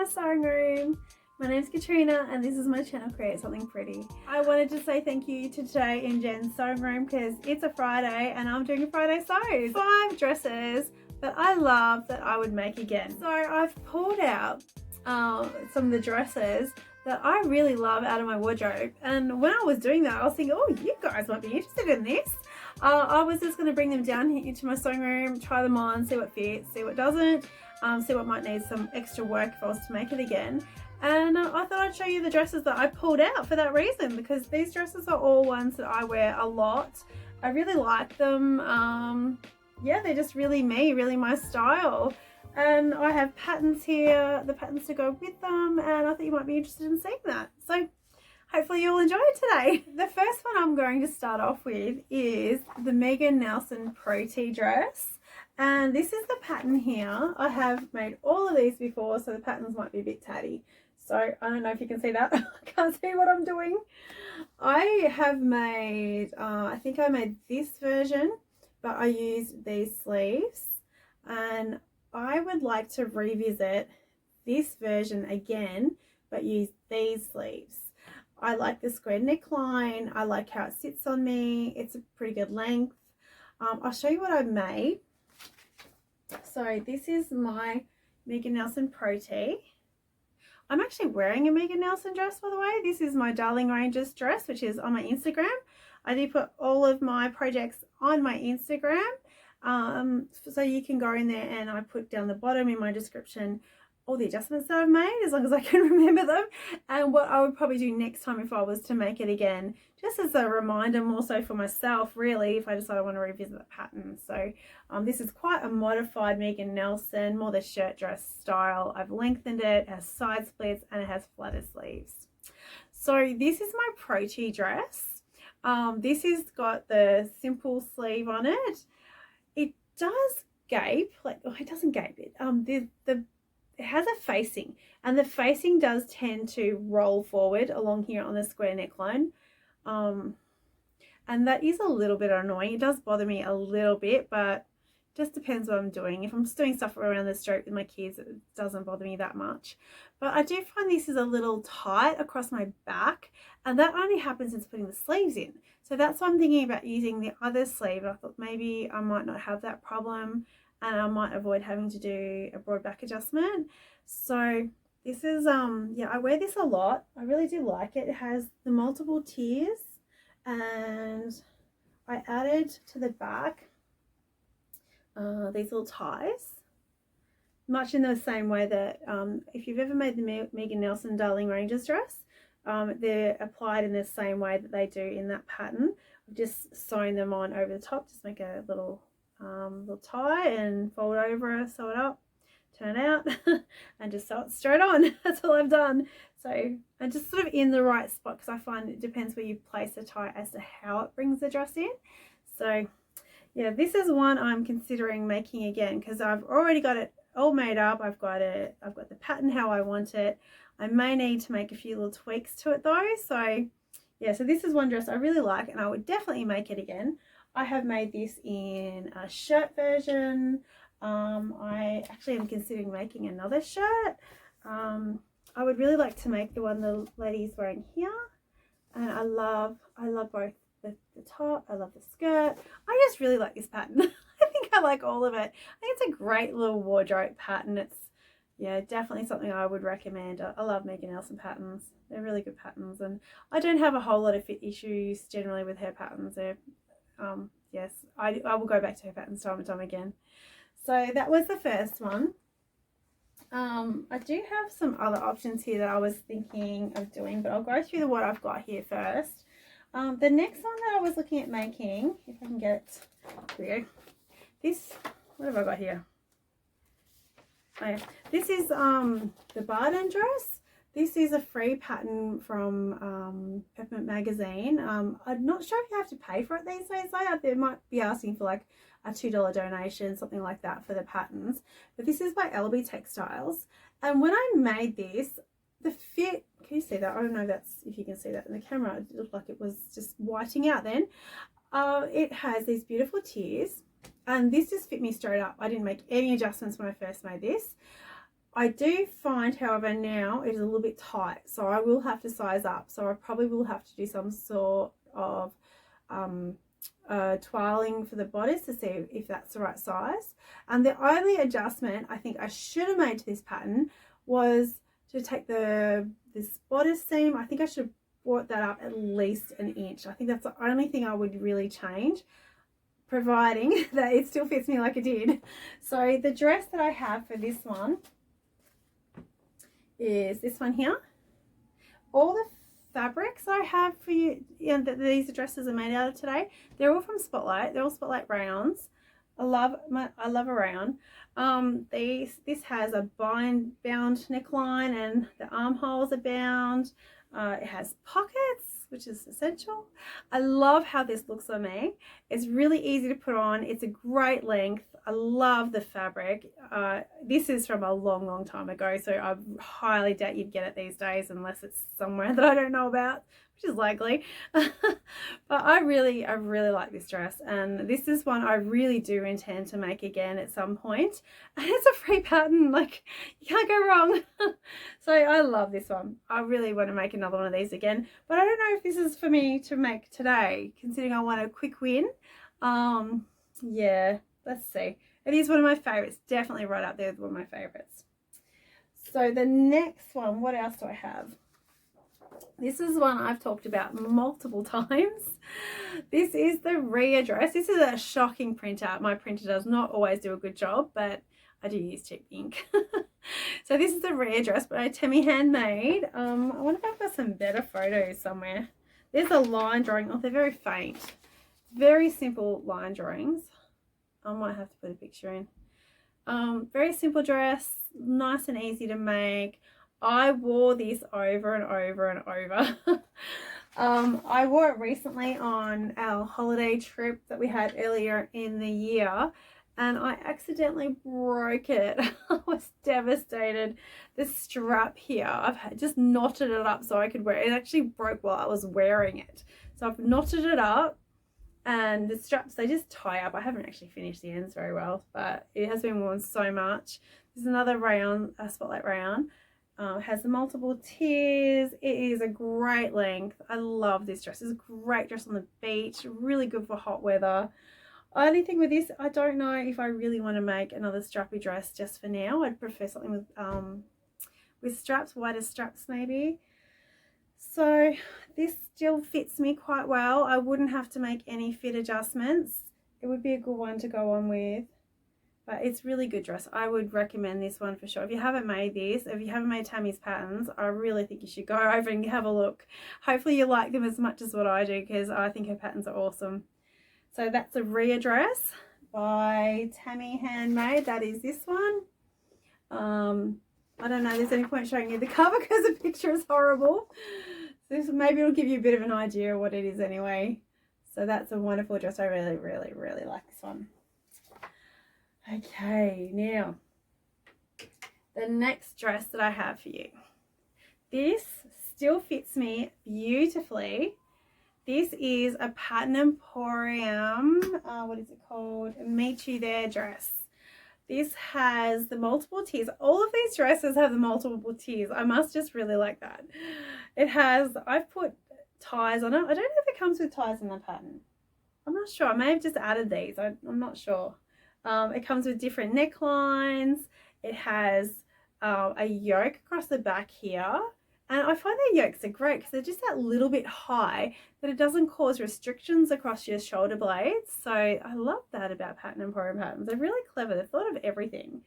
sewing room. My name's Katrina and this is my channel Create Something Pretty. I wanted to say thank you to Today in Jen's sewing room because it's a Friday and I'm doing a Friday sew. 5 dresses that I love that I would make again. So I've pulled out some of the dresses that I really love out of my wardrobe, and when I was doing that I was thinking, oh, you guys might be interested in this. I was just going to bring them down here into my sewing room, try them on, see what fits, see what doesn't, see what might need some extra work if I was to make it again. And I thought I'd show you the dresses that I pulled out for that reason, because these dresses are all ones that I wear a lot. I really like them. Yeah, they're just really me, really my style. And I have patterns here, the patterns to go with them, and I thought you might be interested in seeing that. So hopefully you'll enjoy it today. The first one I'm going to start off with is the Nielsen Prote dress. And this is the pattern here. I have made all of these before, so the patterns might be a bit tatty. So I don't know if you can see that. I can't see what I'm doing. I have made, I think I made this version, but I used these sleeves. And I would like to revisit this version again, but use these sleeves. I like the square neckline. I like how it sits on me. It's a pretty good length. I'll show you what I've made. So this is my Nielsen Prote. I'm actually wearing a Nielsen dress, by the way. This is my Darling Ranges dress, which is on my Instagram. I do put all of my projects on my Instagram. So you can go in there, and I put down the bottom in my description all the adjustments that I've made, as long as I can remember them, and what I would probably do next time if I was to make it again, just as a reminder, more so for myself really, if I decide I want to revisit the pattern. So this is quite a modified Nielsen, more the shirt dress style. I've lengthened it, it has side splits, and it has flatter sleeves. So this is my Protea dress. This has got the simple sleeve on it. It does gape, like, oh, it doesn't gape it. It has a facing, and the facing does tend to roll forward along here on the square neckline. And that is a little bit annoying. It does bother me a little bit, but just depends what I'm doing. If I'm just doing stuff around the street with my kids, it doesn't bother me that much. But I do find this is a little tight across my back, and that only happens since putting the sleeves in. So that's why I'm thinking about using the other sleeve. I thought maybe I might not have that problem, and I might avoid having to do a broad back adjustment. So this is, yeah, I wear this a lot. I really do like it. It has the multiple tiers, and I added to the back these little ties, much in the same way that if you've ever made the Nielsen Darling Ranges dress, they're applied in the same way that they do in that pattern. I've just sewn them on over the top, just make a little tie and fold over, sew it up, turn it out, and just sew it straight on. That's all I've done. So I'm just sort of in the right spot, because I find it depends where you place the tie as to how it brings the dress in. So yeah, this is one I'm considering making again, because I've already got it all made up. I've got the pattern how I want it. I may need to make a few little tweaks to it though. So yeah, so this is one dress I really like, and I would definitely make it again. I have made this in a shirt version. I actually am considering making another shirt. I would really like to make the one the lady's wearing here, and I love both the top. I love the skirt. I just really like this pattern. I think I like all of it. I think it's a great little wardrobe pattern. It's, yeah, definitely something I would recommend. I love Nielsen patterns. They're really good patterns, and I don't have a whole lot of fit issues generally with her patterns. They're yes, I will go back to her patterns time and time again. So that was the first one. I do have some other options here that I was thinking of doing, but I'll go through what I've got here first. The next one that I was looking at making, if I can get it, here we go. This, what have I got here? Oh yeah, this is the Bardon Dress. This is a free pattern from Peppermint magazine. I'm not sure if you have to pay for it these days though. They might be asking for like a $2 donation, something like that, for the patterns. But this is by Elbe textiles. And when I made this, the fit, can you see that? I don't know if you can see that in the camera. It looked like it was just whiting out then. It has these beautiful tiers, and this just fit me straight up. I didn't make any adjustments when I first made this. I do find, however, now it is a little bit tight, so I will have to size up. So I probably will have to do some sort of toiling for the bodice to see if that's the right size. And the only adjustment I think I should have made to this pattern was to take this bodice seam. I think I should have brought that up at least an inch. I think that's the only thing I would really change, providing that it still fits me like it did. So the dress that I have for this one is this one here. All the fabrics I have for you, that these dresses are made out of today, they're all from Spotlight. They're all Spotlight rayons. I love a rayon. This has a bound neckline, and the armholes are bound. It has pockets, which is essential. I love how this looks on me. It's really easy to put on. It's a great length. I love the fabric. This is from a long time ago, so I highly doubt you'd get it these days unless it's somewhere that I don't know about, which is likely. But I really like this dress, and this is one I really do intend to make again at some point. And it's a free pattern, like you can't go wrong. So I love this one. I really want to make another one of these again, but I don't know if this is for me to make today, considering I want a quick win. Yeah, let's see. It is one of my favorites, definitely right up there with one of my favorites. So the next one, what else do I have? This is one I've talked about multiple times. This is the Rhea dress. This is a shocking printout. My printer does not always do a good job, but I do use cheap ink. So this is the Rhea dress by Tammy Handmade. I wonder if I've got some better photos somewhere. There's a line drawing. Oh, they're very faint. Very simple line drawings. I might have to put a picture in. Very simple dress, nice and easy to make. I wore this over and over. I wore it recently on our holiday trip that we had earlier in the year, and I accidentally broke it. I was devastated. The strap here, I've just knotted it up so I could wear it. It actually broke while I was wearing it. So I've knotted it up, and the straps, they just tie up. I haven't actually finished the ends very well, but it has been worn so much. There's another rayon, a Spotlight rayon. It has the multiple tiers. It is a great length. I love this dress. It's a great dress on the beach, really good for hot weather. Only thing with this, I don't know if I really want to make another strappy dress just for now. I'd prefer something with straps, wider straps maybe. So this still fits me quite well. I wouldn't have to make any fit adjustments. It would be a good one to go on with. But it's really good dress. I would recommend this one for sure. If you haven't made this, if you haven't made Tammy's patterns, I really think you should go over and have a look. Hopefully you like them as much as what I do, because I think her patterns are awesome. So that's a Rhea dress by Tammy Handmade. That is this one. I don't know, there's any point showing you the cover because the picture is horrible. So this, maybe it'll give you a bit of an idea of what it is anyway. So that's a wonderful dress. I really like this one. Okay, now the next dress that I have for you. This still fits me beautifully. This is a Pattern Emporium, what is it called? Meet You There dress. This has the multiple tiers. All of these dresses have the multiple tiers. I must just really like that. It has, I've put ties on it. I don't know if it comes with ties in the pattern. I'm not sure. I may have just added these. I'm not sure. It comes with different necklines. It has a yoke across the back here, and I find the yokes are great because they're just that little bit high that it doesn't cause restrictions across your shoulder blades. So I love that about Pattern Emporium patterns. They're really clever. They've thought of everything.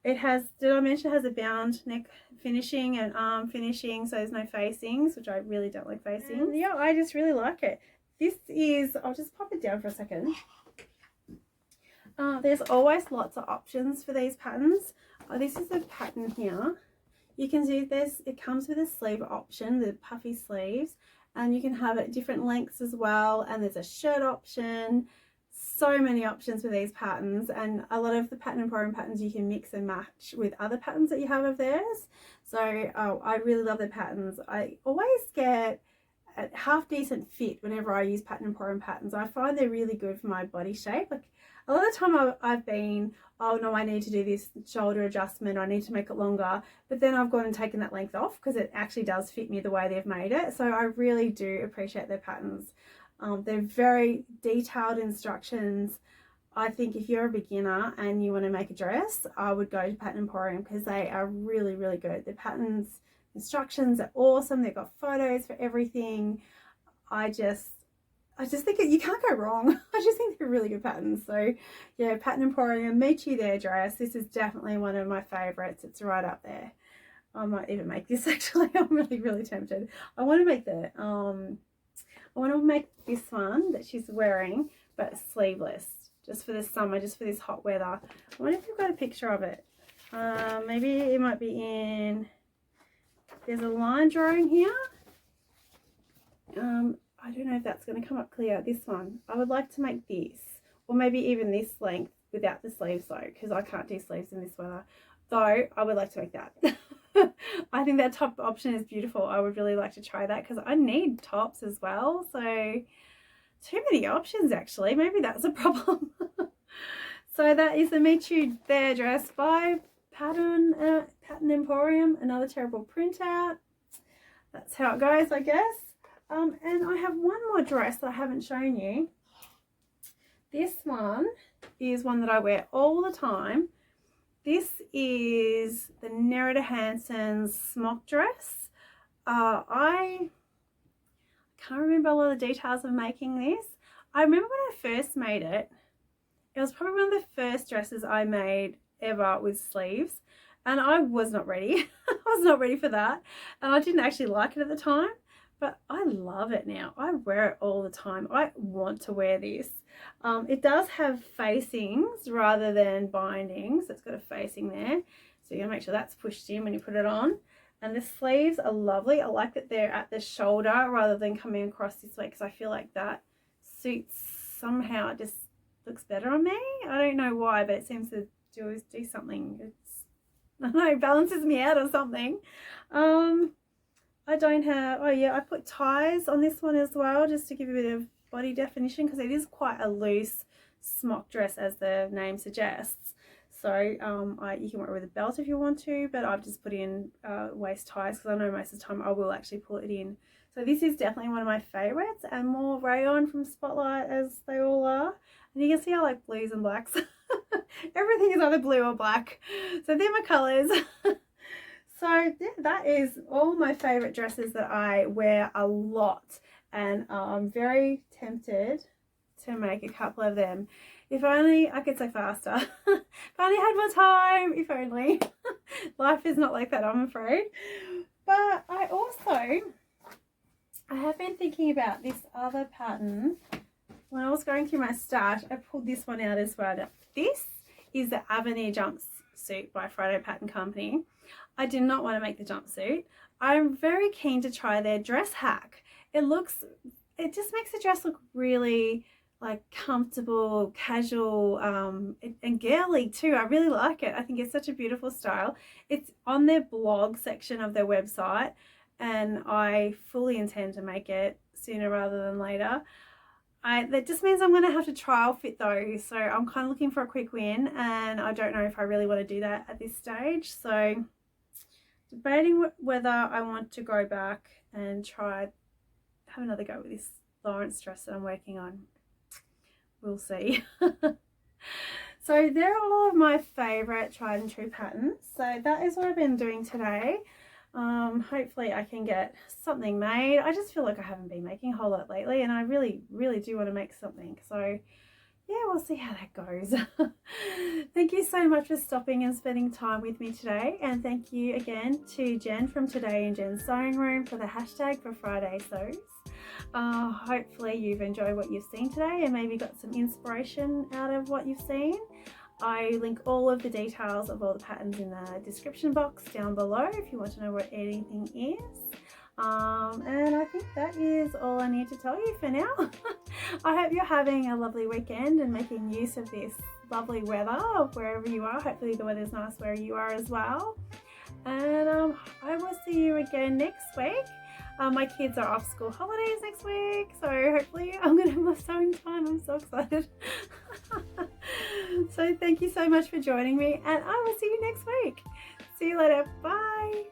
It has, did I mention it has a bound neck finishing and arm finishing, so there's no facings, which I really don't like facings. And yeah, I just really like it. This is, I'll just pop it down for a second. There's always lots of options for these patterns. This is a pattern here. You can see it comes with a sleeve option, the puffy sleeves, and you can have it different lengths as well, and there's a shirt option. So many options for these patterns, and a lot of the Pattern Emporium patterns you can mix and match with other patterns that you have of theirs. So I really love the patterns. I always get a half decent fit whenever I use Pattern Emporium patterns. I find they're really good for my body shape. Like, A lot of the time I've been, oh no, I need to do this shoulder adjustment, I need to make it longer, but then I've gone and taken that length off because it actually does fit me the way they've made it. So I really do appreciate their patterns. They're very detailed instructions. I think if you're a beginner and you want to make a dress, I would go to Pattern Emporium because they are really, really good. The patterns, instructions are awesome. They've got photos for everything. I just think you can't go wrong. I just think they're really good patterns. So yeah, Pattern Emporium, Matchy their dress. This is definitely one of my favorites. It's right up there. I might even make this actually. I'm really, really tempted. I want to make this one that she's wearing, but sleeveless, just for this summer, just for this hot weather. I wonder if you've got a picture of it. Maybe it might be in, there's a line drawing here. I don't know if that's going to come up clear. This one, I would like to make this, or maybe even this length without the sleeves though, because I can't do sleeves in this weather, though I would like to make that. I think that top option is beautiful. I would really like to try that because I need tops as well, so too many options actually. Maybe that's a problem. So that is the Matchy their dress by Pattern Emporium. Another terrible printout. That's how it goes, I guess. And I have one more dress that I haven't shown you. This one is one that I wear all the time. This is the Nerida Hansen Smock dress. I can't remember a lot of the details of making this. I remember when I first made it, it was probably one of the first dresses I made ever with sleeves, and I was not ready. I was not ready for that, and I didn't actually like it at the time. But I love it now. I wear it all the time. I want to wear this. It does have facings rather than bindings. So it's got a facing there. So you're going to make sure that's pushed in when you put it on. And the sleeves are lovely. I like that they're at the shoulder rather than coming across this way, because I feel like that suits somehow. It just looks better on me. I don't know why, but it seems to do something. I don't know, balances me out or something. I don't have, oh yeah, I put ties on this one as well, just to give a bit of body definition, because it is quite a loose smock dress as the name suggests. So you can wear it with a belt if you want to, but I've just put in waist ties because I know most of the time I will actually pull it in. So this is definitely one of my favorites, and more rayon from Spotlight as they all are. And you can see I like blues and blacks. Everything is either blue or black. So they're my colours. So yeah, that is all my favourite dresses that I wear a lot, and I'm very tempted to make a couple of them. If only I could say faster. If I only had more time, if only. Life is not like that, I'm afraid. But I have been thinking about this other pattern. When I was going through my stash, I pulled this one out as well. This is the Avenir Jumpsuit by Friday Pattern Company. I did not want to make the jumpsuit. I'm very keen to try their dress hack. It just makes the dress look really like comfortable, casual, and girly too. I really like it. I think it's such a beautiful style. It's on their blog section of their website, and I fully intend to make it sooner rather than later. That just means I'm going to have to trial fit though, so I'm kind of looking for a quick win, and I don't know if I really want to do that at this stage. So debating whether I want to go back and have another go with this Lawrence dress that I'm working on. We'll see. So they're all of my favourite tried and true patterns. So that is what I've been doing today. Hopefully I can get something made. I just feel like I haven't been making a whole lot lately, and I really, really do want to make something. So yeah, we'll see how that goes. Thank you so much for stopping and spending time with me today, and thank you again to Jen from Today in Jen's Sewing Room for the hashtag for Friday Sews. Hopefully you've enjoyed what you've seen today and maybe got some inspiration out of what you've seen. I link all of the details of all the patterns in the description box down below if you want to know what anything is. And I think that is all I need to tell you for now. I hope you're having a lovely weekend and making use of this lovely weather wherever you are. Hopefully the weather's nice where you are as well. And I will see you again next week. My kids are off school holidays next week, so hopefully I'm going to have my sewing time. I'm so excited. So thank you so much for joining me, and I will see you next week. See you later. Bye.